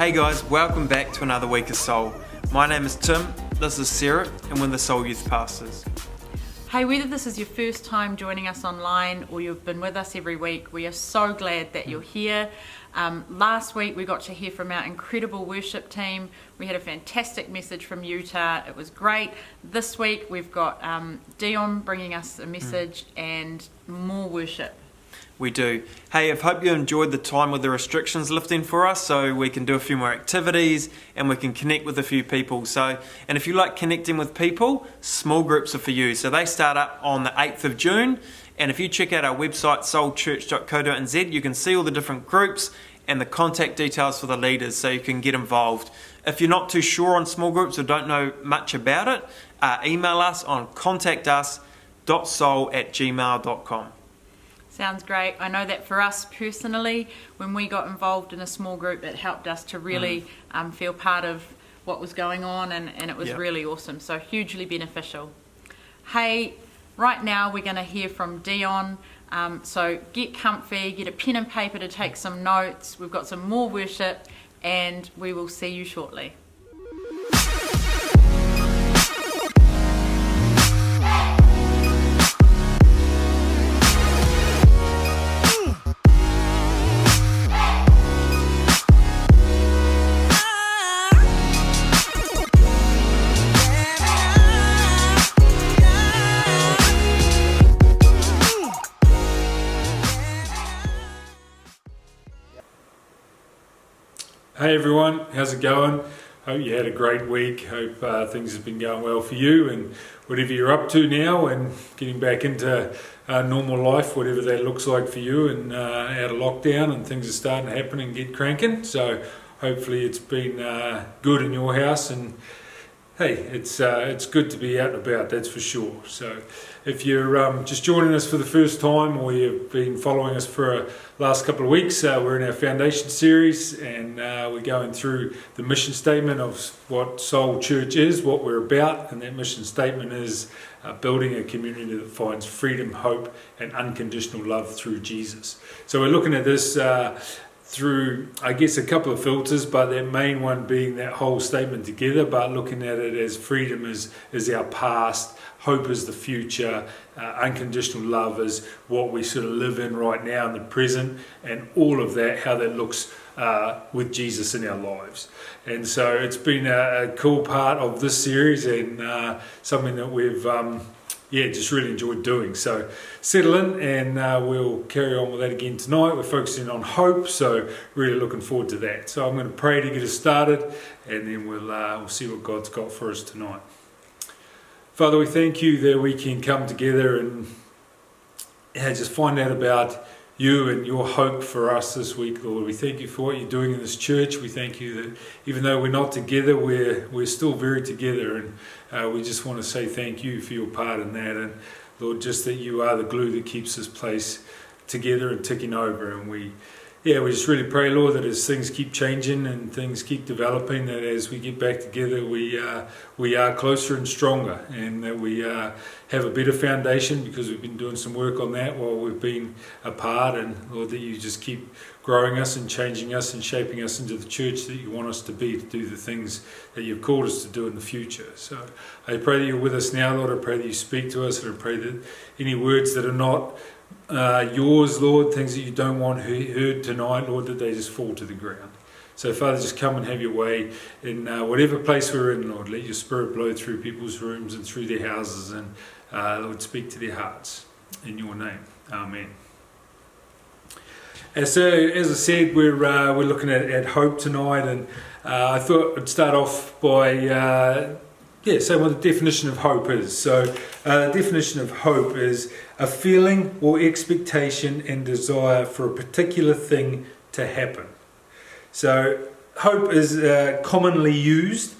Hey guys, welcome back to another week of Soul. My name is Tim, this is Sarah, and we're the Soul Youth Pastors. Hey, whether this is your first time joining us online or you've been with us every week, we are so glad that you're here. Last week we got to hear from our incredible worship team. We had a fantastic message from Utah. It was great. This week we've got Dion bringing us a message and more worship. We do. Hey, I hope you enjoyed the time with the restrictions lifting for us, so we can do a few more activities and we can connect with a few people. And if you like connecting with people, small groups are for you. So they start up on the 8th of June. And if you check out our website, soulchurch.co.nz, you can see all the different groups and the contact details for the leaders so you can get involved. If you're not too sure on small groups or don't know much about it, email us on contactus.soul@gmail.com. Sounds great. I know that for us personally, when we got involved in a small group, it helped us to really feel part of what was going on, and it was really awesome. So hugely beneficial. Hey, right now we're going to hear from Dion. So get comfy, get a pen and paper to take some notes. We've got some more worship and we will see you shortly. Hey everyone, how's it going? Hope you had a great week. Hope things have been going well for you and whatever you're up to now and getting back into normal life, whatever that looks like for you, and out of lockdown and things are starting to happen and get cranking. So hopefully it's been good in your house, and hey, it's good to be out and about, that's for sure. So if you're just joining us for the first time or you've been following us for last couple of weeks, we're in our foundation series and we're going through the mission statement of what Soul Church is, what we're about, and that mission statement is building a community that finds freedom, hope and unconditional love through Jesus. So we're looking at this through, I guess, a couple of filters, but that main one being that whole statement together, but looking at it as freedom is our past, hope is the future, unconditional love is what we sort of live in right now in the present, and all of that, how that looks with Jesus in our lives. And so it's been a cool part of this series and something that we've just really enjoyed doing. So settle in and we'll carry on with that again tonight. We're focusing on hope, so really looking forward to that. So I'm going to pray to get us started and then we'll see what God's got for us tonight. Father, we thank you that we can come together and just find out about you and your hope for us this week, Lord. We thank you for what you're doing in this church. We thank you that even though we're not together, we're still very together, and we just want to say thank you for your part in that, and Lord, just that you are the glue that keeps this place together and ticking over. And we just really pray, Lord, that as things keep changing and things keep developing, that as we get back together, we are closer and stronger, and that we have a better foundation because we've been doing some work on that while we've been apart. And Lord, that you just keep growing us and changing us and shaping us into the church that you want us to be, to do the things that you've called us to do in the future. So I pray that you're with us now, Lord. I pray that you speak to us, and I pray that any words that are not yours, Lord, things that you don't want heard tonight, Lord, that they just fall to the ground. So Father, just come and have your way in whatever place we're in, Lord. Let your Spirit blow through people's rooms and through their houses, and Lord, speak to their hearts. In your name, amen. So as I said, we're looking at hope tonight, and I thought I'd start off by saying what the definition of hope is. So the definition of hope is a feeling or expectation and desire for a particular thing to happen. So hope is commonly used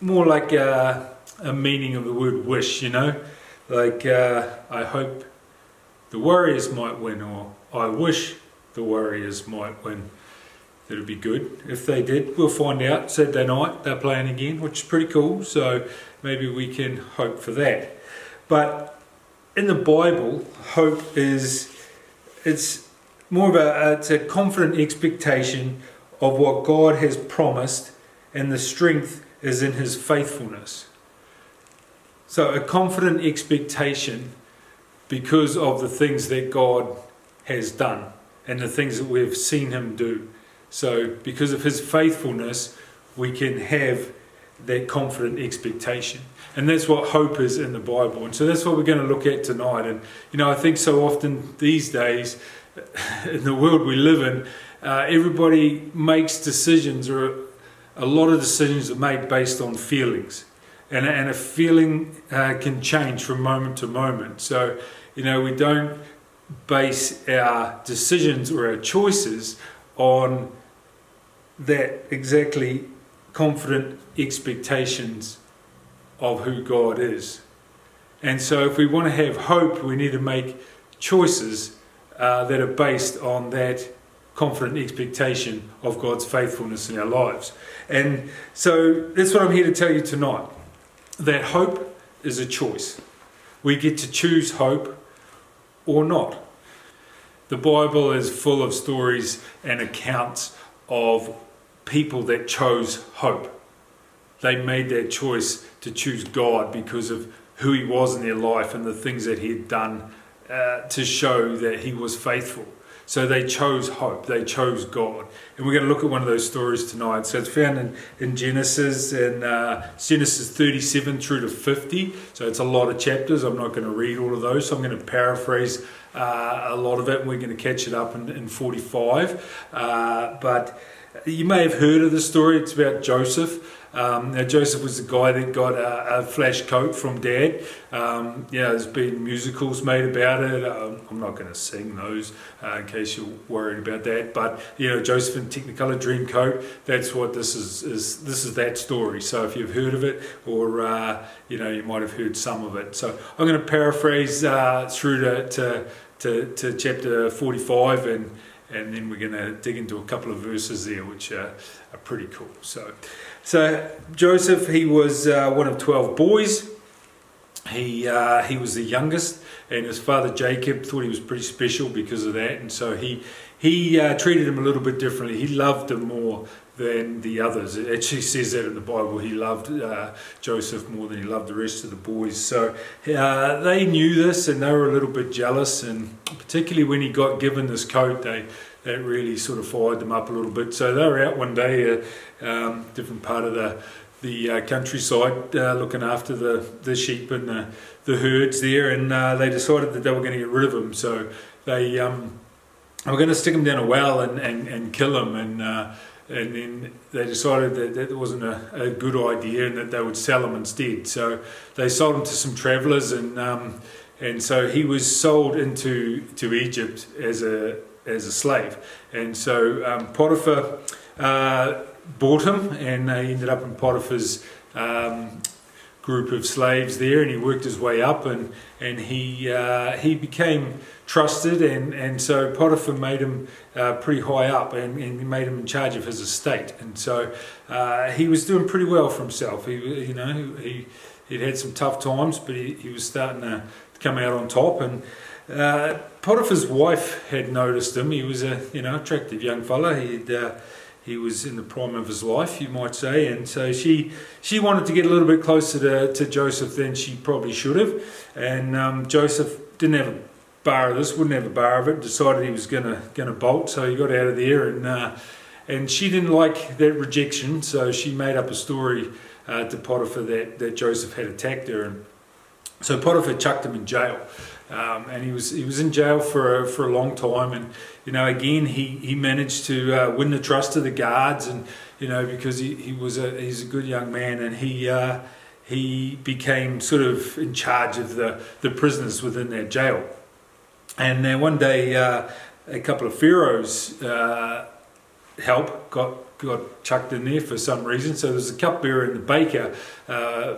more like a meaning of the word wish, like I hope the Warriors might win, or I wish the Warriors might win. That'd be good if they did. We'll find out Saturday night. They're playing again, which is pretty cool. So maybe we can hope for that. But in the Bible, hope is it's more of it's a confident expectation of what God has promised, and the strength is in his faithfulness. So a confident expectation because of the things that God has done and the things that we've seen him do. So because of his faithfulness, we can have that confident expectation. And that's what hope is in the Bible. And so that's what we're going to look at tonight. And, I think so often these days, in the world we live in, everybody makes decisions, or a lot of decisions are made based on feelings. And a feeling can change from moment to moment. So, we don't base our decisions or our choices on that exactly confident expectations of who God is. And so if we want to have hope, we need to make choices that are based on that confident expectation of God's faithfulness in our lives. And so that's what I'm here to tell you tonight, that hope is a choice. We get to choose hope or not. The Bible is full of stories and accounts of people that chose hope. They made their choice to choose God because of who he was in their life and the things that he had done to show that he was faithful. So they chose hope, they chose God. And we're going to look at one of those stories tonight. So it's found in Genesis, and Genesis 37 through to 50. So it's a lot of chapters. I'm not going to read all of those. So I'm going to paraphrase a lot of it, and we're going to catch it up in 45. But you may have heard of the story. It's about Joseph. Now Joseph was the guy that got a flash coat from Dad. There's been musicals made about it. I'm not going to sing those in case you're worried about that. But Joseph in Technicolor Dreamcoat. That's what this is. This is that story. So if you've heard of it, or you might have heard some of it. So I'm going to paraphrase through to chapter 45 and then we're going to dig into a couple of verses there, which are pretty cool. So Joseph, he was one of 12 boys. He was the youngest, and his father Jacob thought he was pretty special because of that, and so he treated him a little bit differently. He loved him more than the others. It actually says that in the Bible. He loved Joseph more than he loved the rest of the boys. So they knew this, and they were a little bit jealous, and particularly when he got given this coat, that really sort of fired them up a little bit. So they were out one day, different part of the countryside, looking after the sheep and the herds there, and they decided that they were going to get rid of him. So they were going to stick him down a well and kill him, and then they decided that wasn't a good idea, and that they would sell him instead. So they sold him to some travellers, and so he was sold into Egypt as a slave. And so Potiphar bought him, and he ended up in Potiphar's group of slaves there, and he worked his way up, and he became trusted, and so Potiphar made him pretty high up, and he made him in charge of his estate. And so he was doing pretty well for himself. He'd had some tough times, but he was starting to come out on top. And Potiphar's wife had noticed him. He was a attractive young fella. He was in the prime of his life, you might say, and so she wanted to get a little bit closer to Joseph than she probably should have. And Joseph didn't have a bar of this, wouldn't have a bar of it. Decided he was going to bolt, so he got out of there. And she didn't like that rejection, so she made up a story to Potiphar that Joseph had attacked her, and so Potiphar chucked him in jail. And he was in jail for a long time, and again he managed to win the trust of the guards, and because he's a good young man, and he became sort of in charge of the prisoners within that jail. And then one day a couple of Pharaoh's help got chucked in there for some reason. So there's a cupbearer and the baker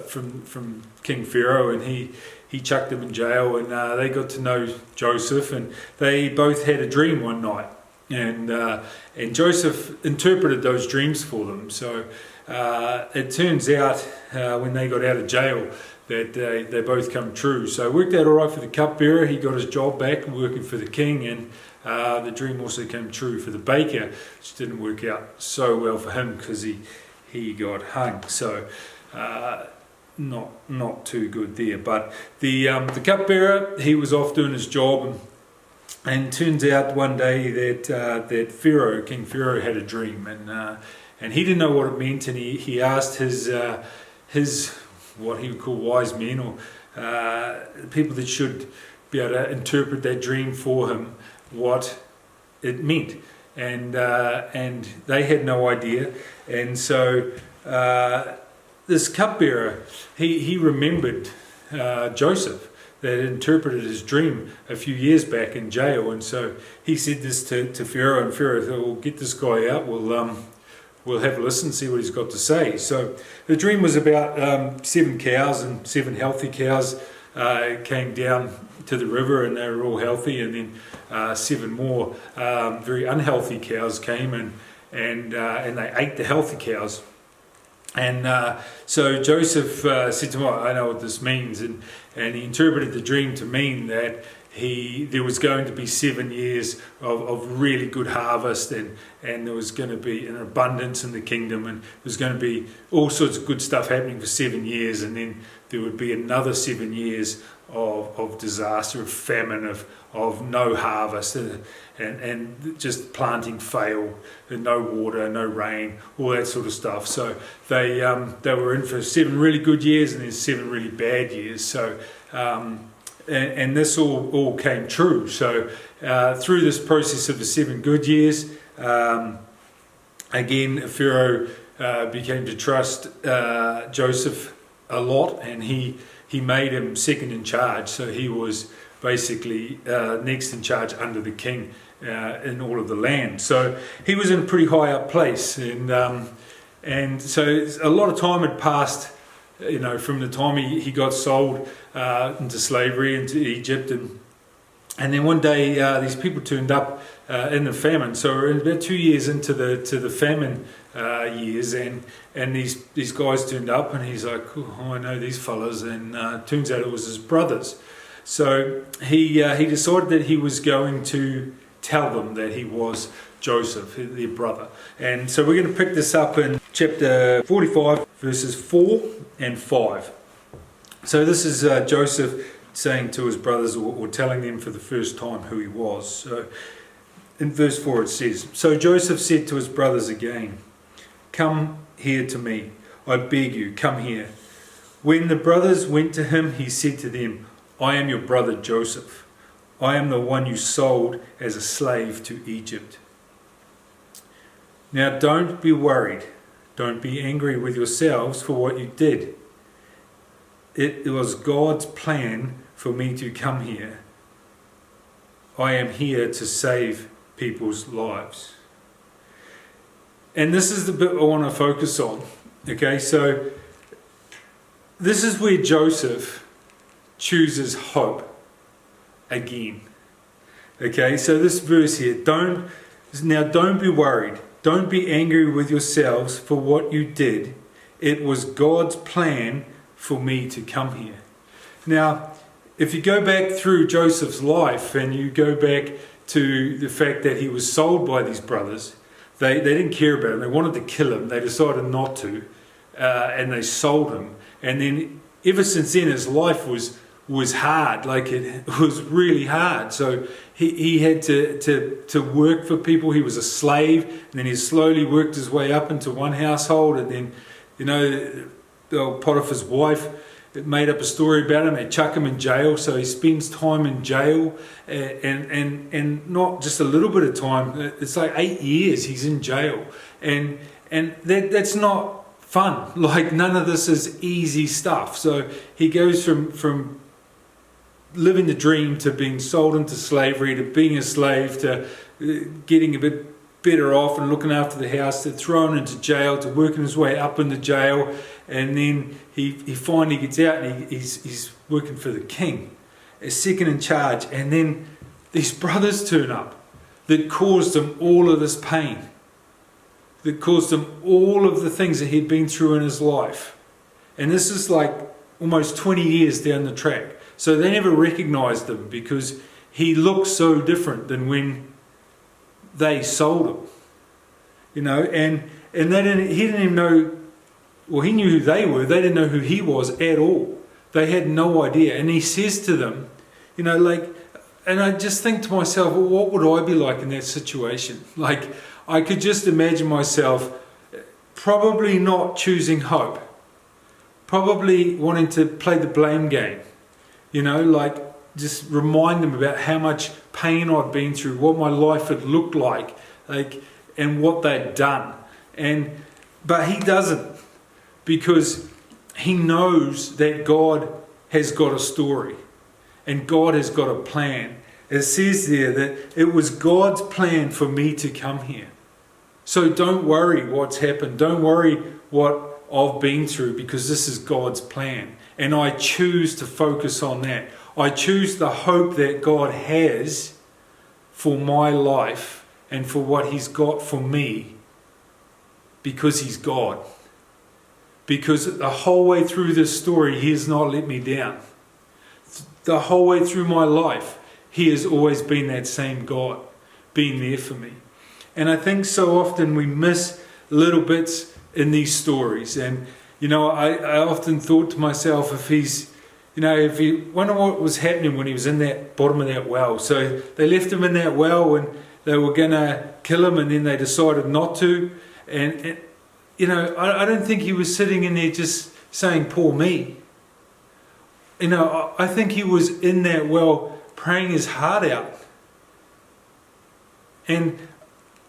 from King Pharaoh, and he chucked them in jail, and they got to know Joseph, and they both had a dream one night, and Joseph interpreted those dreams for them. So it turns out when they got out of jail that they both come true. So it worked out all right for the cupbearer. He got his job back working for the king, and the dream also came true for the baker, which didn't work out so well for him because he got hung. So not too good there. But the cupbearer, he was off doing his job, and turns out one day that Pharaoh, King Pharaoh, had a dream, and he didn't know what it meant, and he asked his what he would call wise men, or people that should be able to interpret that dream for him, what it meant, and they had no idea. And so this cupbearer, he remembered Joseph, that interpreted his dream a few years back in jail, and so he said this to Pharaoh, and Pharaoh thought, "Well, get this guy out. We'll have a listen, see what he's got to say." So the dream was about 7 cows, and 7 healthy cows came down to the river, and they were all healthy, and then 7 more very unhealthy cows came, and they ate the healthy cows. And so Joseph said to him, "I know what this means," and he interpreted the dream to mean that there was going to be 7 years of really good harvest, and there was going to be an abundance in the kingdom, and there was going to be all sorts of good stuff happening for 7 years, and then there would be another 7 years of disaster, of famine, of no harvest, and just planting failed, and no water, no rain, all that sort of stuff. So they were in for 7 really good years and then 7 really bad years. So and this all came true. So through this process of the 7 good years, again Pharaoh began to trust Joseph a lot, and he made him second in charge. So he was basically next in charge under the king in all of the land. So he was in a pretty high up place, and so a lot of time had passed, from the time he got sold into slavery into Egypt, and then one day these people turned up in the famine. So we're about 2 years into the famine years, and these guys turned up, and he's like, "Oh, I know these fellas," and turns out it was his brothers. So he decided that he was going to tell them that he was Joseph, their brother. And so we're going to pick this up in chapter 45, verses 4 and 5. So this is Joseph saying to his brothers, or telling them for the first time who he was. So in verse 4 it says, "So Joseph said to his brothers again, 'Come here to me, I beg you, come here.' When the brothers went to him, he said to them, 'I am your brother Joseph. I am the one you sold as a slave to Egypt. Now don't be worried. Don't be angry with yourselves for what you did. It was God's plan for me to come here. I am here to save people's lives.'" And this is the bit I want to focus on. Okay, so this is where Joseph chooses hope again. Okay, so this verse here, don't be worried. Don't be angry with yourselves for what you did. It was God's plan for me to come here. Now, if you go back through Joseph's life and you go back to the fact that he was sold by these brothers, they didn't care about him. They wanted to kill him. They decided not to, and they sold him. And then ever since then, his life was hard. Like it was really hard. So he had to work for people. He was a slave, and then he slowly worked his way up into one household, and then the old Potiphar's wife made up a story about him. They chuck him in jail, so he spends time in jail, and not just a little bit of time. It's like 8 years he's in jail, and that's not fun. Like, none of this is easy stuff. So he goes from living the dream to being sold into slavery, to being a slave, to getting a bit better off and looking after the house, to thrown into jail, to working his way up into jail, and then he finally gets out, and he's working for the king as second in charge. And then these brothers turn up that caused him all of this pain, that caused him all of the things that he'd been through in his life. And this is like almost 20 years down the track. So they never recognized him because he looked so different than when they sold him. You know, and he didn't even know, well, he knew who they were. They didn't know who he was at all. They had no idea. And he says to them, you know, like, and I just think to myself, well, what would I be like in that situation? Like, I could just imagine myself probably not choosing hope, probably wanting to play the blame game, you know, like just remind them about how much pain I'd been through, what my life had looked like, and what they'd done. But he doesn't, because he knows that God has got a story and God has got a plan. It says there that it was God's plan for me to come here. So don't worry what's happened. Don't worry what I've been through, because this is God's plan. And I choose to focus on that. I choose the hope that God has for my life and for what He's got for me, because He's God. Because the whole way through this story, He has not let me down. The whole way through my life, He has always been that same God, being there for me. And I think so often we miss little bits in these stories. And, you know, I often thought to myself, if he wonder what was happening when he was in that bottom of that well. So they left him in that well and they were going to kill him, and then they decided not to. And you know, I don't think he was sitting in there just saying, poor me. You know, I think he was in that well praying his heart out. And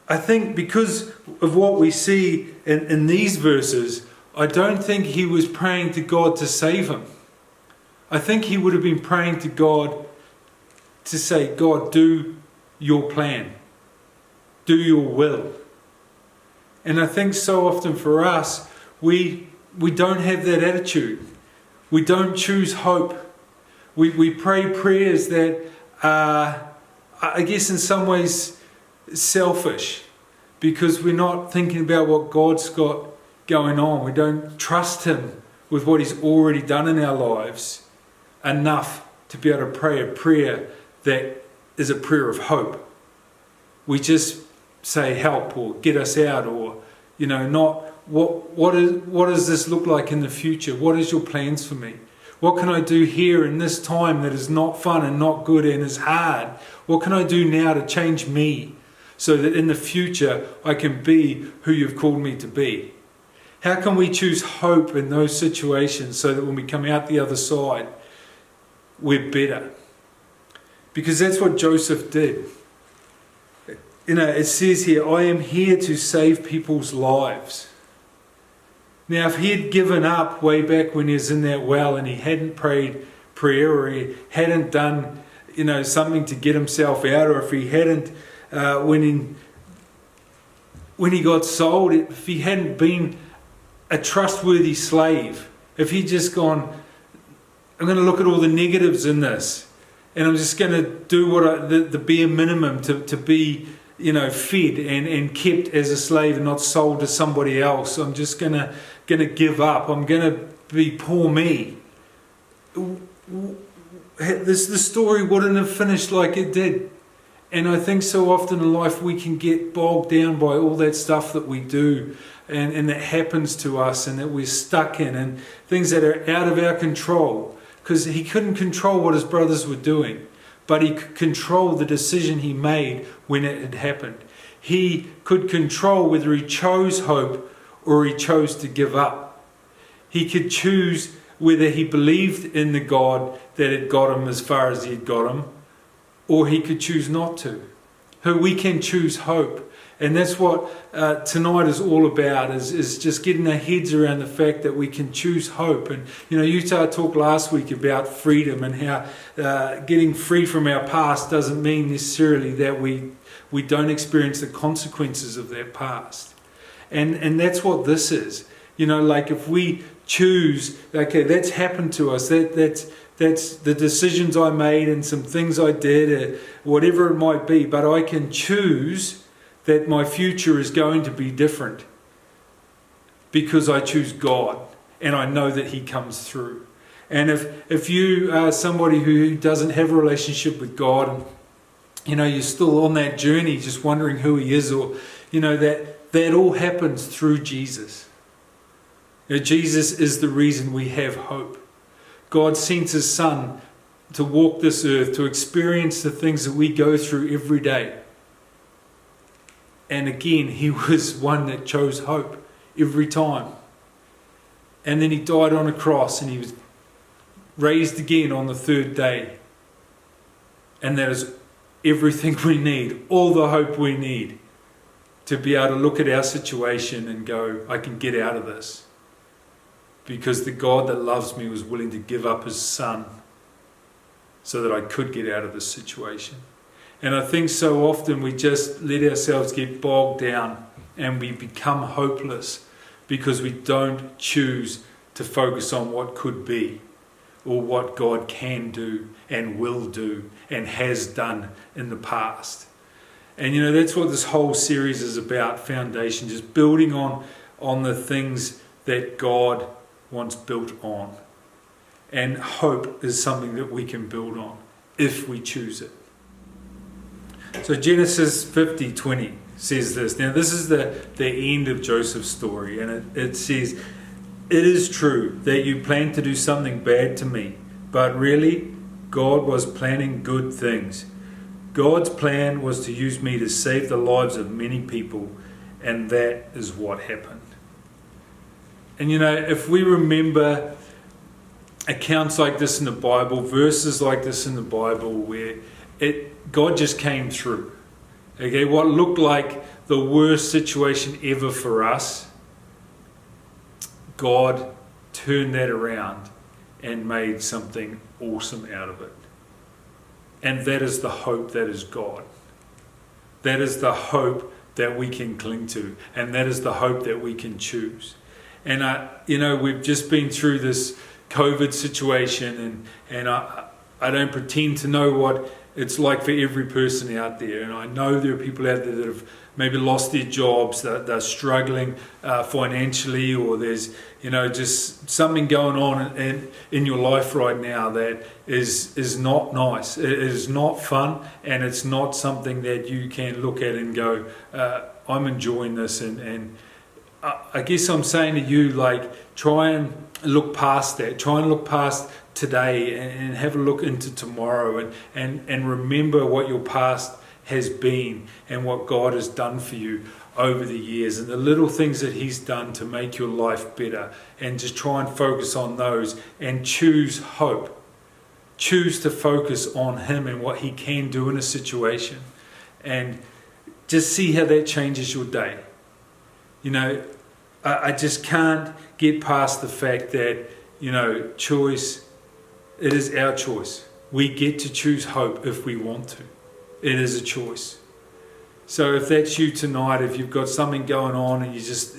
I think because of what we see in these verses, I don't think he was praying to God to save him. I think he would have been praying to God to say, God, do your plan. Do your will. And I think so often for us, we don't have that attitude. We don't choose hope. We pray prayers that are, I guess in some ways, selfish, because we're not thinking about what God's got going on. We don't trust Him with what He's already done in our lives enough to be able to pray a prayer that is a prayer of hope. We just say help or get us out, or, you know, not what does this look like in the future? What is your plans for me? What can I do here in this time that is not fun and not good and is hard? What can I do now to change me so that in the future I can be who you've called me to be? How can we choose hope in those situations so that when we come out the other side, we're better? Because that's what Joseph did. You know, it says here, I am here to save people's lives. Now, if he had given up way back when he was in that well and he hadn't prayed prayer, or he hadn't done, you know, something to get himself out, or if he hadn't, when he got sold, if he hadn't been a trustworthy slave, if he'd just gone, I'm going to look at all the negatives in this, and I'm just going to do what the bare minimum to be, you know, fed and kept as a slave and not sold to somebody else. I'm just going to give up. I'm going to be poor me. The story wouldn't have finished like it did. And I think so often in life we can get bogged down by all that stuff that we do and that happens to us and that we're stuck in, and things that are out of our control. Because he couldn't control what his brothers were doing, but he could control the decision he made when it had happened. He could control whether he chose hope or he chose to give up. He could choose whether he believed in the God that had got him as far as he had got him, or he could choose not to. We can choose hope. And that's what tonight is all about, is just getting our heads around the fact that we can choose hope. And, you know, Utah talked last week about freedom and how getting free from our past doesn't mean necessarily that we don't experience the consequences of that past. And that's what this is. You know, like if we choose, okay, that's happened to us, that's the decisions I made and some things I did, whatever it might be, but I can choose that my future is going to be different because I choose God and I know that He comes through. And if you are somebody who doesn't have a relationship with God, you're still on that journey, just wondering who He is, or that all happens through Jesus. Jesus is the reason we have hope. God sent His Son to walk this earth, to experience the things that we go through every day. And again, He was one that chose hope every time. And then He died on a cross, and He was raised again on the third day. And that is everything we need, all the hope we need to be able to look at our situation and go, I can get out of this. Because the God that loves me was willing to give up His Son so that I could get out of this situation. And I think so often we just let ourselves get bogged down and we become hopeless because we don't choose to focus on what could be or what God can do and will do and has done in the past. And that's what this whole series is about, Foundation, just building on the things that God wants built on. And hope is something that we can build on if we choose it. So Genesis 50:20 says this. Now this is the end of Joseph's story, and it says, "It is true that you planned to do something bad to me, but really God was planning good things. God's plan was to use me to save the lives of many people, and that is what happened." And if we remember accounts like this in the Bible, verses like this in the Bible, where God just came through. Okay, what looked like the worst situation ever for us, God turned that around and made something awesome out of it. And that is the hope that is God. That is the hope that we can cling to, and that is the hope that we can choose. And we've just been through this COVID situation, and I don't pretend to know what it's like for every person out there. And I know there are people out there that have maybe lost their jobs, that they're struggling financially, or there's just something going on in your life right now that is not nice. It is not fun, and it's not something that you can look at and go, I'm enjoying this. And I guess I'm saying to you, try and look past that. Try and look past today and have a look into tomorrow, and remember what your past has been and what God has done for you over the years, and the little things that He's done to make your life better, and just try and focus on those and choose hope. Choose to focus on Him and what He can do in a situation, and just see how that changes your day. I just can't get past the fact that choice, it is our choice. We get to choose hope if we want to. It is a choice. So if that's you tonight, if you've got something going on and you're just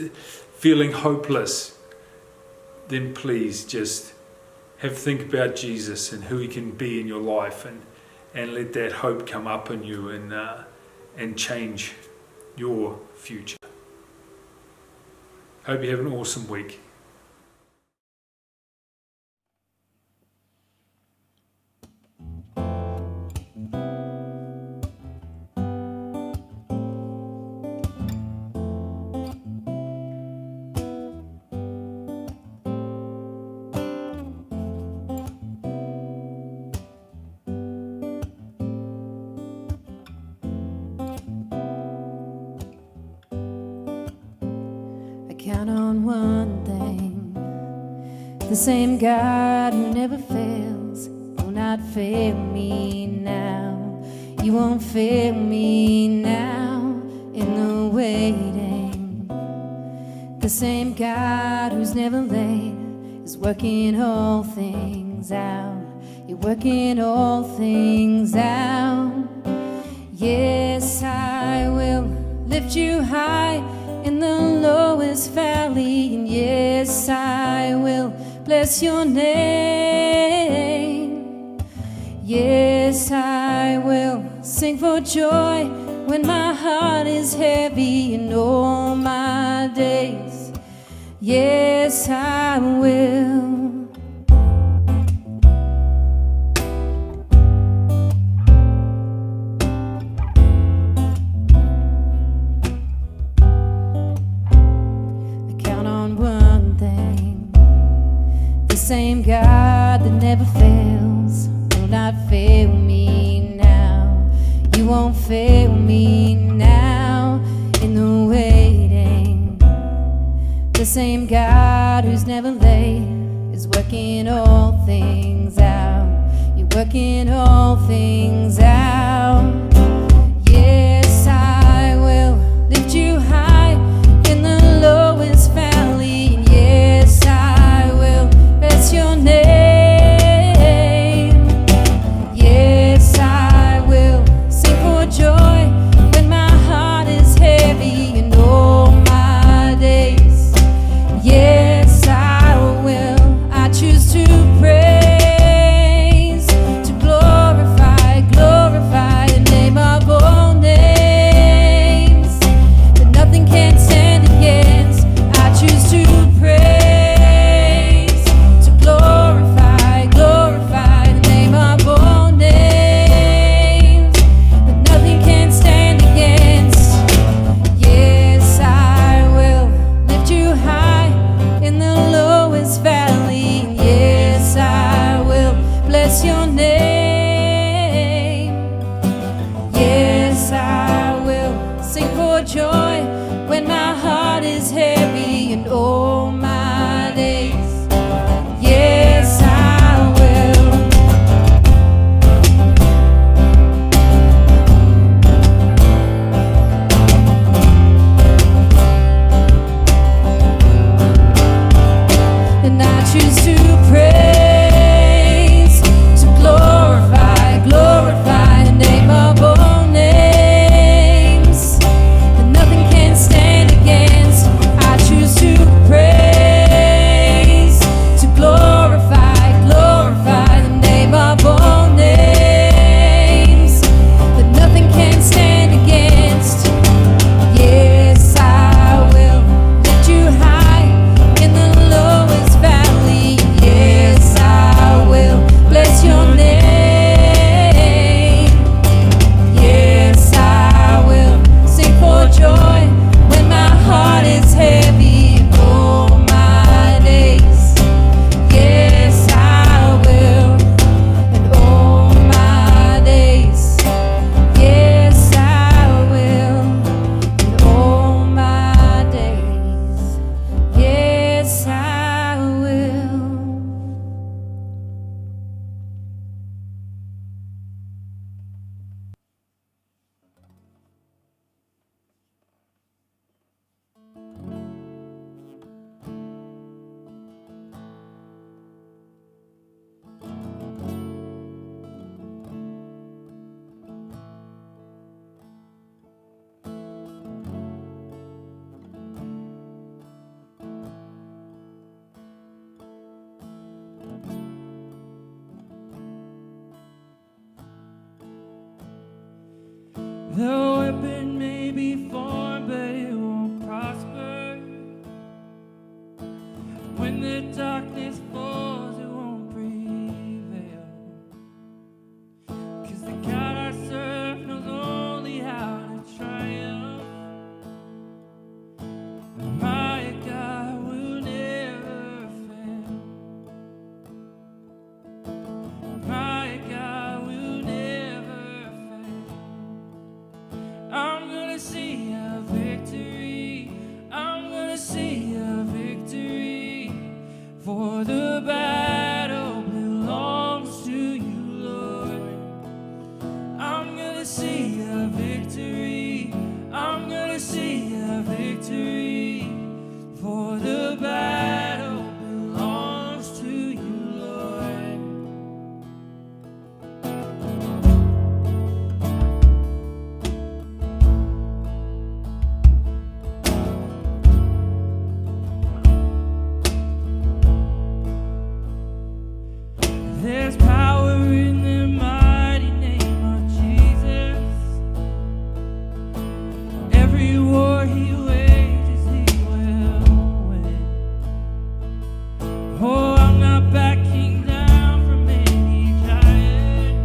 feeling hopeless, then please just think about Jesus and who He can be in your life, and let that hope come up in you and change your future. Hope you have an awesome week. Count on one thing: the same God who never fails will not fail me now. You won't fail me now in the waiting. The same God who's never late is working all things out. You're working all things out. Yes, I will lift you high in the lowest valley, and yes, I will bless your name. Yes, I will sing for joy when my heart is heavy in all my days. Yes, I will. God that never fails will not fail me now. You won't fail me now in the waiting. The same God who's never late is working all things out. You're working all things out. Yes, I will lift you high in the lowest valley. And yes, I will bless your name. Yes, I will sing for joy when my heart is heavy and all my days. Yes, I will. I choose to praise, to glorify, glorify the name of all names that nothing can stand against. I choose to praise, to glorify, glorify the name of all names that nothing can stand against. Yes, I will lift you high in the lowest valley. Yes, I will bless your name. Yes, I will sing for joy when my heart is heavy and all my days. Yes, I will. And I choose to praise, to glorify, glorify the name of all names that nothing can stand against. I choose to praise, to glorify, glorify the name of all names that nothing can stand against. Yes, I will lift you high in the lowest valley. Yes, I will bless your name. Yes, I will sing for joy when my heart is heavy and all my days. Yes, I will, and all my days. Yes, I will, and all my days. Yes, I will. The weapon may be formed, but it won't prosper. When the darkness falls, it won't prevail. 'Cause the God I serve knows only how to triumph. And my God will never fail. My God will never fail. I'm gonna see a victory. I'm gonna see a victory. For the battle belongs to you, Lord. I'm gonna see a victory. I'm gonna see a victory. For the battle belongs to you, Lord. There's power in the mighty name of Jesus. Every war he wages, he will win. Oh, I'm not backing down from any giant.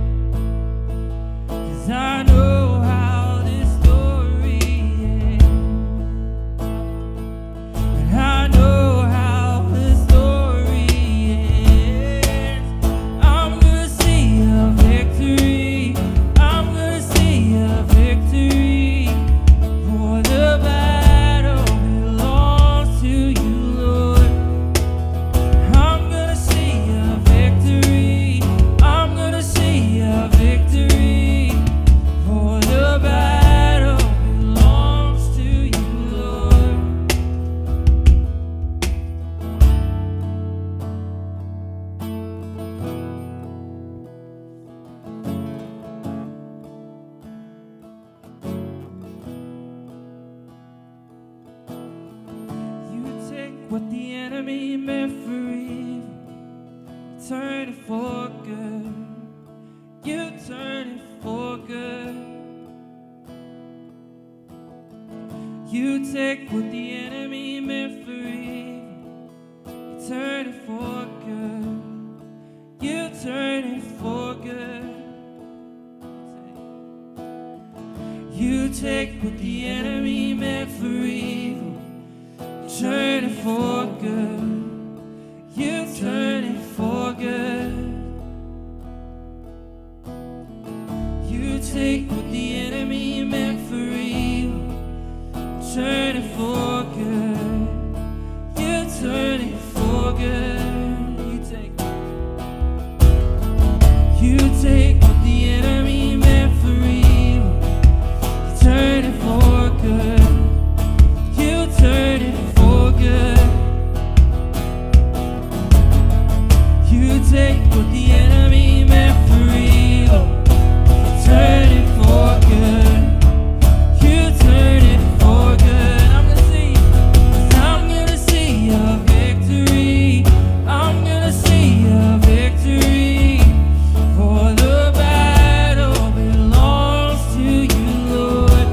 'Cause I know how this story ends. And I know how the story ends. enemy meant for evil, you turn it for good. You turn it for good. You take what the enemy meant for evil, you turn it for good. You turn it for good. You take what the enemy meant for evil, you turn it for good. You turn it for good. You take what the enemy meant for evil, turn it for good. You turn it for good. You take what the enemy meant for evil, you turn it for good. You turn it for good. You take what the enemy meant for evil, you turn it for good. You turn it for good. I'm gonna see, 'cause I'm gonna see a victory. I'm gonna see a victory. For the battle belongs to you, Lord.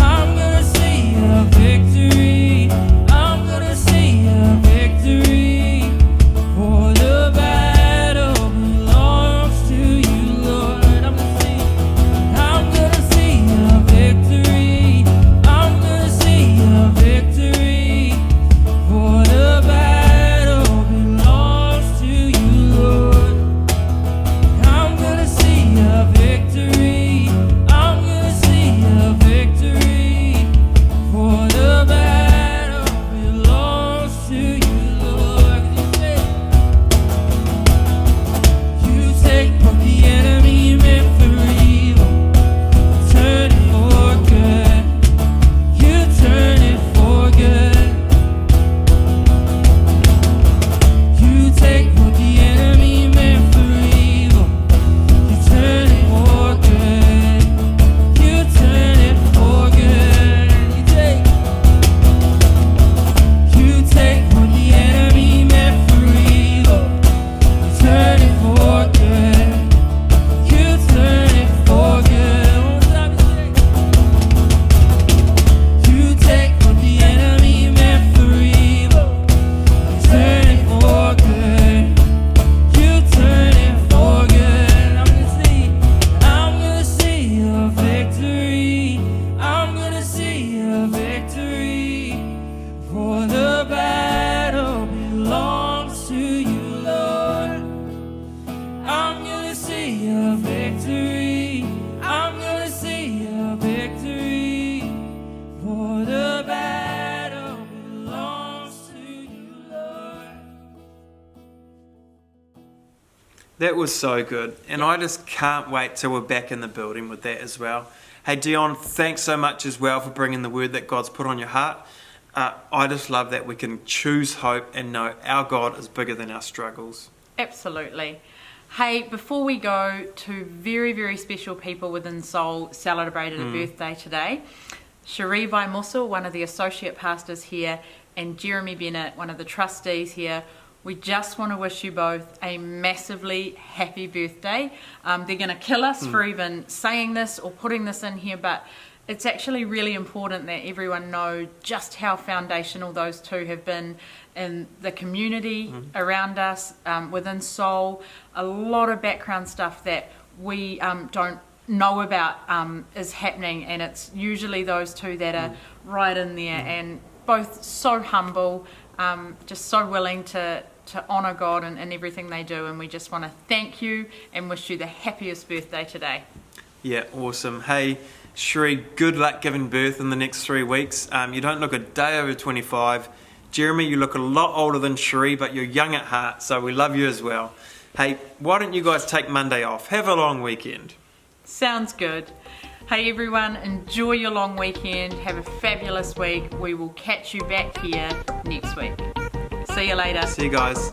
I'm gonna see a victory. I'm gonna see a victory. For the battle belongs to you, Lord. I'm gonna see a victory. I'm gonna see a victory. For the battle belongs to you, Lord. I'm gonna see a victory. I'm gonna see a victory. For the battle belongs to you, Lord. You take what the enemy meant for evil, turn it for good. You turn it for good. You take what the enemy meant for evil, you turn it for good. You turn it for good. You take what the enemy meant for evil, you turn it for good. You turn it for good. One more time, you take what the enemy meant for evil, you turn it for good. You turn it for good. I'm gonna see a victory. I'm gonna see a victory. For the battle belongs to you, Lord. I'm gonna see a victory. I'm gonna see a victory. For the battle belongs to you, Lord. That was so good, and I just can't wait till we're back in the building with that as well. Hey Dion, thanks so much as well for bringing the word that God's put on your heart. I just love that we can choose hope and know our God is bigger than our struggles. Absolutely. Hey, before we go, two very, very special people within Soul celebrated a birthday today. Cherie Vai-Mussel, one of the associate pastors here, and Jeremy Bennett, one of the trustees here. We just want to wish you both a massively happy birthday. They're going to kill us for even saying this or putting this in here, but it's actually really important that everyone know just how foundational those two have been in the community around us, within Soul. A lot of background stuff that we don't know about is happening, and it's usually those two that are right in there, and both so humble, just so willing to honour God and everything they do, and we just want to thank you and wish you the happiest birthday today. Yeah, awesome. Hey, Cherie, good luck giving birth in the next 3 weeks. You don't look a day over 25. Jeremy, you look a lot older than Cherie, but you're young at heart, so we love you as well. Hey, why don't you guys take Monday off? Have a long weekend. Sounds good. Hey everyone, enjoy your long weekend. Have a fabulous week. We will catch you back here next week. See you later. See you guys.